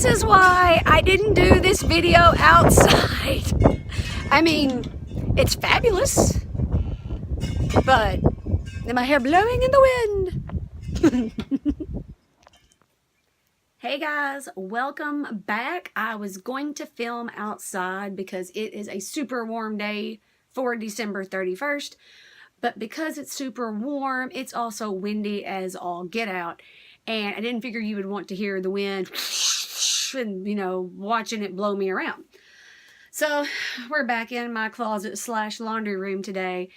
this is why I didn't do this video outside. I mean, it's fabulous, but am my hair blowing in the wind? Hey guys, welcome back. I was going to film outside because it is a super warm day for December 31st, but because it's super warm, it's also windy as all get out, and I didn't figure you would want to hear the wind and, you know, watching it blow me around. So we're back in my closet / laundry room today,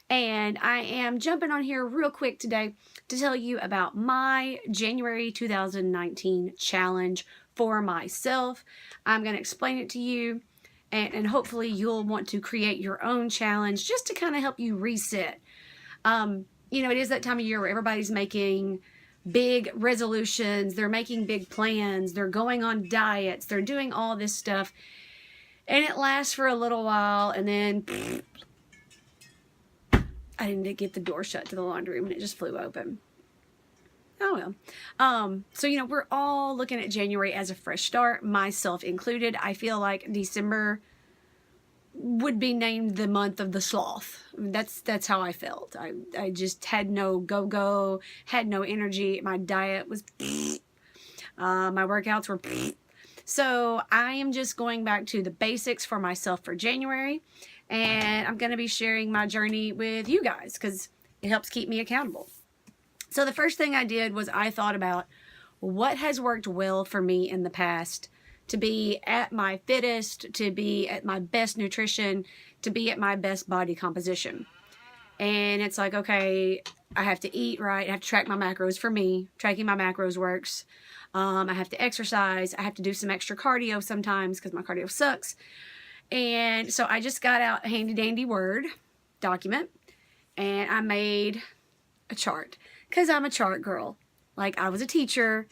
and I am jumping on here real quick today to tell you about my January 2019 challenge for myself. I'm going to explain it to you, and hopefully you'll want to create your own challenge just to kind of help you reset. You know, it is that time of year where everybody's making big resolutions, they're making big plans, they're going on diets, they're doing all this stuff, and it lasts for a little while, and then I didn't get the door shut to the laundry room and it just flew open. Oh well. So, you know, we're all looking at January as a fresh start, myself included. I feel like December would be named the month of the sloth. I mean, that's how I felt. I just had no go-go, had no energy. My diet was my workouts were so I am just going back to the basics for myself for January, and I'm going to be sharing my journey with you guys because it helps keep me accountable. So the first thing I did was I thought about what has worked well for me in the past to be at my fittest, to be at my best nutrition, to be at my best body composition. And it's like, okay, I have to eat right. I have to track my macros. For me, tracking my macros works. I have to exercise. I have to do some extra cardio sometimes because my cardio sucks. And so I just got out a handy dandy Word document and I made a chart because I'm a chart girl. Like, I was a teacher,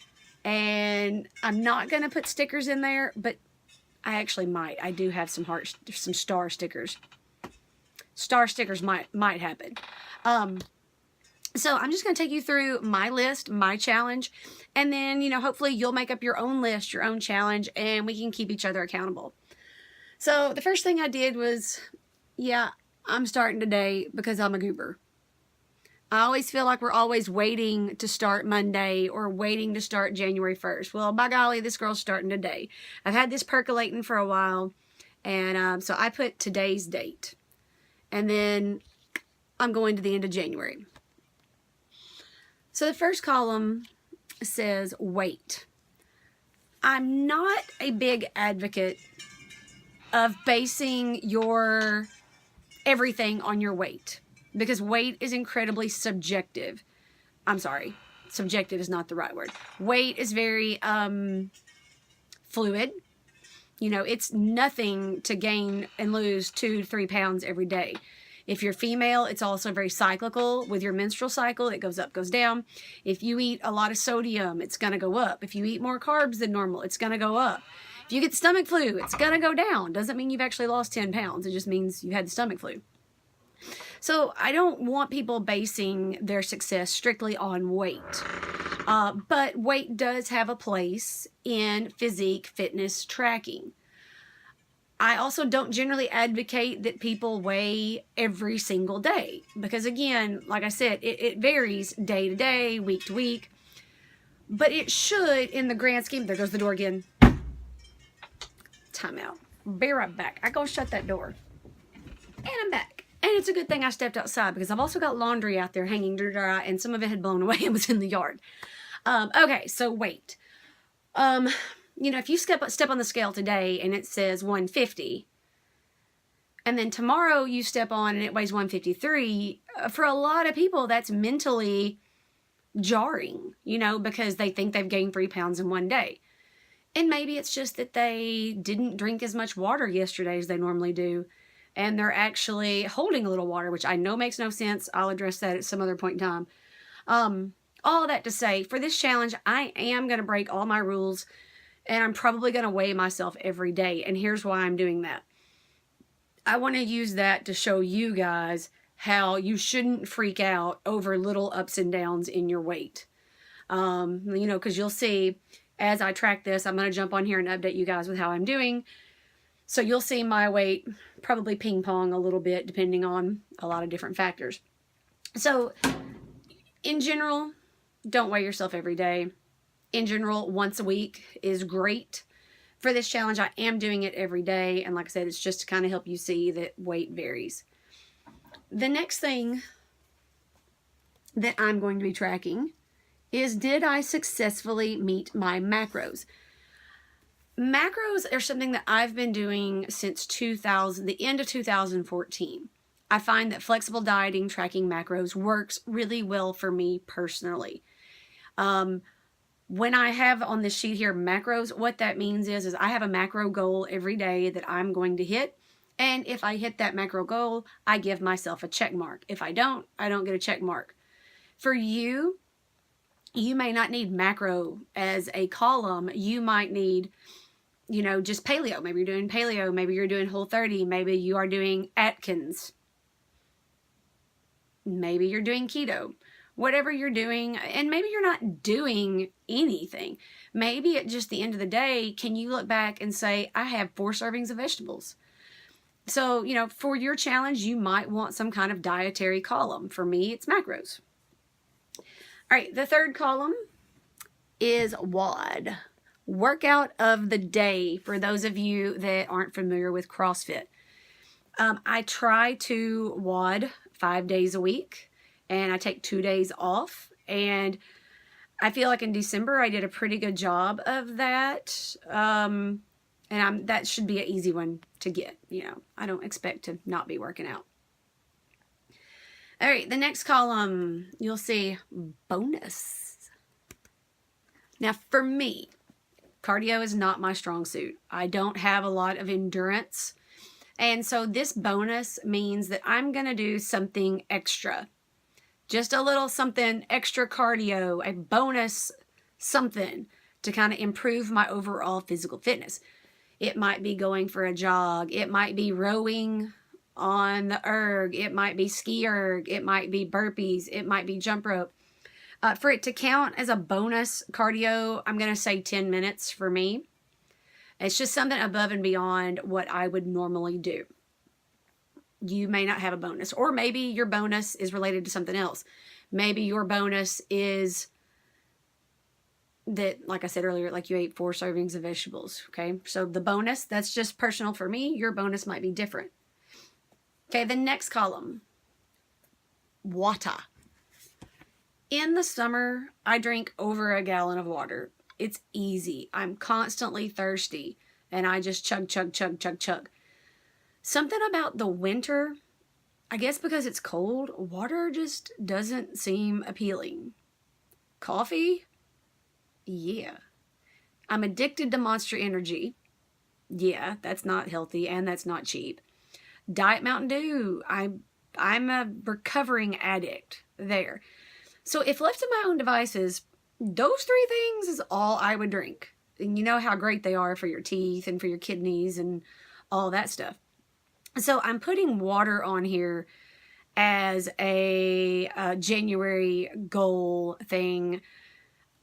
and I'm not going to put stickers in there, but I actually might. I do have some star stickers. Star stickers might happen. So I'm just going to take you through my list, my challenge, and then, you know, hopefully you'll make up your own list, your own challenge, and we can keep each other accountable. So the first thing I did was, yeah, I'm starting today because I'm a goober. I always feel like we're always waiting to start Monday or waiting to start January 1st. Well, by golly, this girl's starting today. I've had this percolating for a while, and so I put today's date. And then I'm going to the end of January. So the first column says weight. I'm not a big advocate of basing your everything on your weight, because weight is incredibly subjective. I'm sorry, subjective is not the right word. Weight is very fluid. You know, it's nothing to gain and lose 2 to 3 pounds every day. If you're female, it's also very cyclical. With your menstrual cycle, it goes up, goes down. If you eat a lot of sodium, it's going to go up. If you eat more carbs than normal, it's going to go up. If you get the stomach flu, it's going to go down. Doesn't mean you've actually lost 10 pounds. It just means you had the stomach flu. So I don't want people basing their success strictly on weight. But weight does have a place in physique fitness tracking. I also don't generally advocate that people weigh every single day because, again, like I said, it varies day to day, week to week. But it should, in the grand scheme, there goes the door again. Time out. Be right back. I go shut that door. And I'm back. And it's a good thing I stepped outside because I've also got laundry out there hanging to dry, and some of it had blown away and was in the yard. Okay, so weight. You know, if you step on the scale today and it says 150, and then tomorrow you step on and it weighs 153, for a lot of people that's mentally jarring, you know, because they think they've gained 3 pounds in one day. And maybe it's just that they didn't drink as much water yesterday as they normally do, and they're actually holding a little water, which I know makes no sense. I'll address that at some other point in time. All that to say, for this challenge, I am going to break all my rules, and I'm probably going to weigh myself every day. And here's why I'm doing that. I want to use that to show you guys how you shouldn't freak out over little ups and downs in your weight. You know, because you'll see as I track this, I'm going to jump on here and update you guys with how I'm doing. So you'll see my weight probably ping pong a little bit depending on a lot of different factors. So in general, don't weigh yourself every day. In general, once a week is great. For this challenge, I am doing it every day. And like I said, it's just to kind of help you see that weight varies. The next thing that I'm going to be tracking is, did I successfully meet my macros? Macros are something that I've been doing since the end of 2014. I find that flexible dieting, tracking macros works really well for me personally. When I have on this sheet here macros, what that means is I have a macro goal every day that I'm going to hit. And if I hit that macro goal, I give myself a check mark. If I don't get a check mark. For you, you may not need macro as a column. You might need, just paleo. Maybe you're doing paleo. Maybe you're doing Whole30. Maybe you are doing Atkins. Maybe you're doing keto. Whatever you're doing, and maybe you're not doing anything. Maybe at just the end of the day, can you look back and say, I have 4 servings of vegetables. So, for your challenge, you might want some kind of dietary column. For me, it's macros. All right, the third column is WOD, workout of the day, for those of you that aren't familiar with CrossFit. I try to WOD 5 days a week. And I take 2 days off. And I feel like in December, I did a pretty good job of that. And that should be an easy one to get. I don't expect to not be working out. All right, the next column, you'll see bonus. Now, for me, cardio is not my strong suit. I don't have a lot of endurance. And so this bonus means that I'm going to do something extra. Just a little something extra cardio, a bonus something to kind of improve my overall physical fitness. It might be going for a jog. It might be rowing on the erg. It might be ski erg. It might be burpees. It might be jump rope. For it to count as a bonus cardio, I'm going to say 10 minutes for me. It's just something above and beyond what I would normally do. You may not have a bonus, or maybe your bonus is related to something else. Maybe your bonus is that, like I said earlier, like you ate 4 servings of vegetables. Okay. So the bonus, that's just personal for me. Your bonus might be different. Okay. The next column, water. In the summer, I drink over a gallon of water. It's easy. I'm constantly thirsty and I just chug, chug, chug, chug, chug. Something about the winter, I guess because it's cold, water just doesn't seem appealing. Coffee? Yeah. I'm addicted to Monster Energy. Yeah, that's not healthy and that's not cheap. Diet Mountain Dew. I'm a recovering addict there. So if left to my own devices, those 3 things is all I would drink. And you know how great they are for your teeth and for your kidneys and all that stuff. So I'm putting water on here as a January goal thing.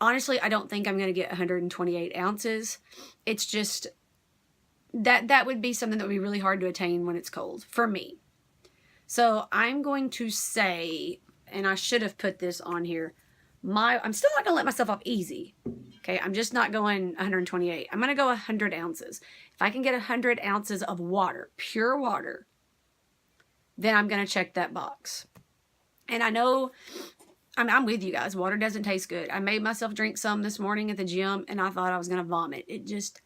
Honestly, I don't think I'm going to get 128 ounces. It's just that would be something that would be really hard to attain when it's cold for me. So I'm going to say, and I should have put this on here, I'm still not going to let myself off easy. Okay, I'm just not going 128. I'm going to go 100 ounces. If I can get 100 ounces of water, pure water, then I'm going to check that box. And I know, I'm with you guys. Water doesn't taste good. I made myself drink some this morning at the gym, and I thought I was going to vomit. It just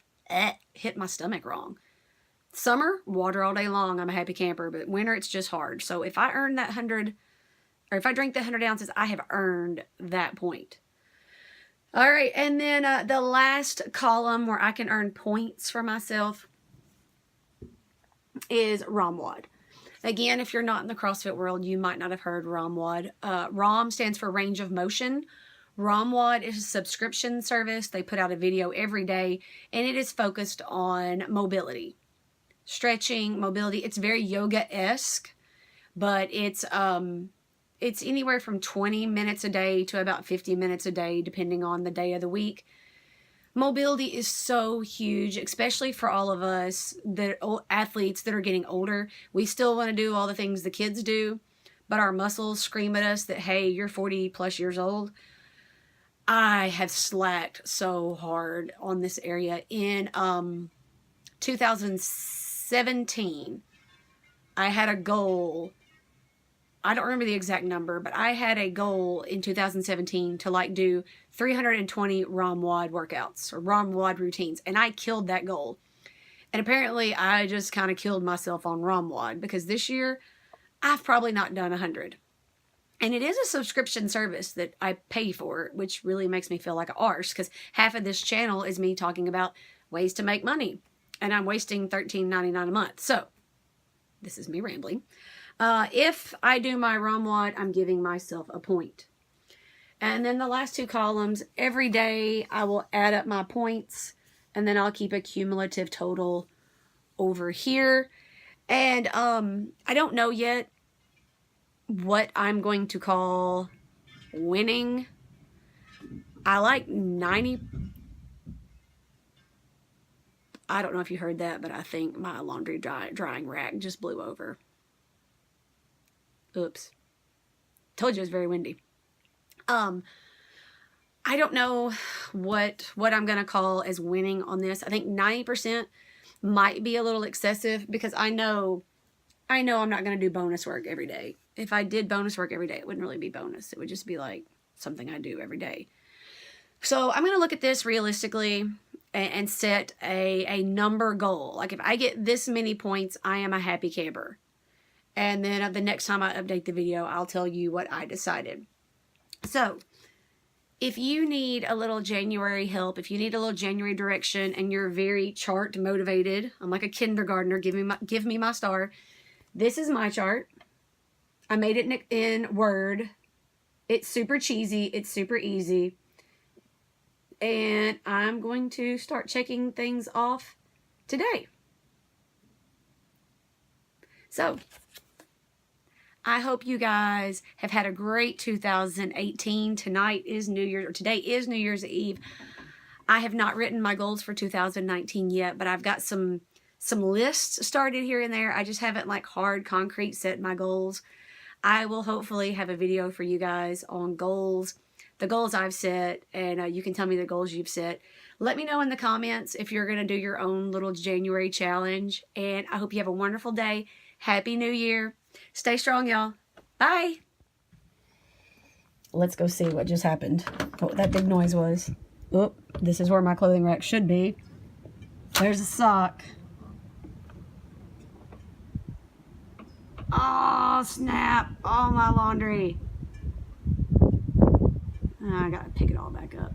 hit my stomach wrong. Summer, water all day long. I'm a happy camper. But winter, it's just hard. So if I earn that 100, or if I drink the 100 ounces, I have earned that point. All right, and then the last column where I can earn points for myself is ROMWOD. Again, if you're not in the CrossFit world, you might not have heard ROMWOD. ROM stands for range of motion. ROMWOD is a subscription service. They put out a video every day, and it is focused on mobility, stretching, mobility. It's very yoga-esque, but it's anywhere from 20 minutes a day to about 50 minutes a day, depending on the day of the week. Mobility is so huge, especially for all of us that athletes that are getting older. We still want to do all the things the kids do, but our muscles scream at us that, hey, you're 40 plus years old. I have slacked so hard on this area. In 2017, I had a goal. I don't remember the exact number, but I had a goal in 2017 to like do 320 ROM-WOD workouts or ROM-WOD routines, and I killed that goal. And apparently I just kind of killed myself on ROM-WOD, because this year I've probably not done 100. And it is a subscription service that I pay for, which really makes me feel like an arse, because half of this channel is me talking about ways to make money, and I'm wasting $13.99 a month. So this is me rambling. If I do my ROM-WOD, I'm giving myself a point. And then the last two columns, every day I will add up my points, and then I'll keep a cumulative total over here. And I don't know yet what I'm going to call winning. I like 90. I don't know if you heard that, but I think my laundry drying rack just blew over. Oops. Told you it was very windy. I don't know what I'm going to call as winning on this. I think 90% might be a little excessive, because I know I'm not going to do bonus work every day. If I did bonus work every day, it wouldn't really be bonus. It would just be like something I do every day. So I'm going to look at this realistically and set a number goal. Like if I get this many points, I am a happy camper. And then the next time I update the video, I'll tell you what I decided. So if you need a little January help, if you need a little January direction, and you're very chart motivated, I'm like a kindergartner, give me my star. This is my chart. I made it in Word. It's super cheesy. It's super easy. And I'm going to start checking things off today. So I hope you guys have had a great 2018. Tonight is New Year's, or today is New Year's Eve. I have not written my goals for 2019 yet, but I've got some lists started here and there. I just haven't like hard concrete set my goals. I will hopefully have a video for you guys on goals, the goals I've set, and you can tell me the goals you've set. Let me know in the comments if you're going to do your own little January challenge, and I hope you have a wonderful day. Happy New Year. Stay strong, y'all. Bye. Let's go see what just happened. What that big noise was. Oh, this is where my clothing rack should be. There's a sock. Oh, snap. All my laundry. I gotta pick it all back up.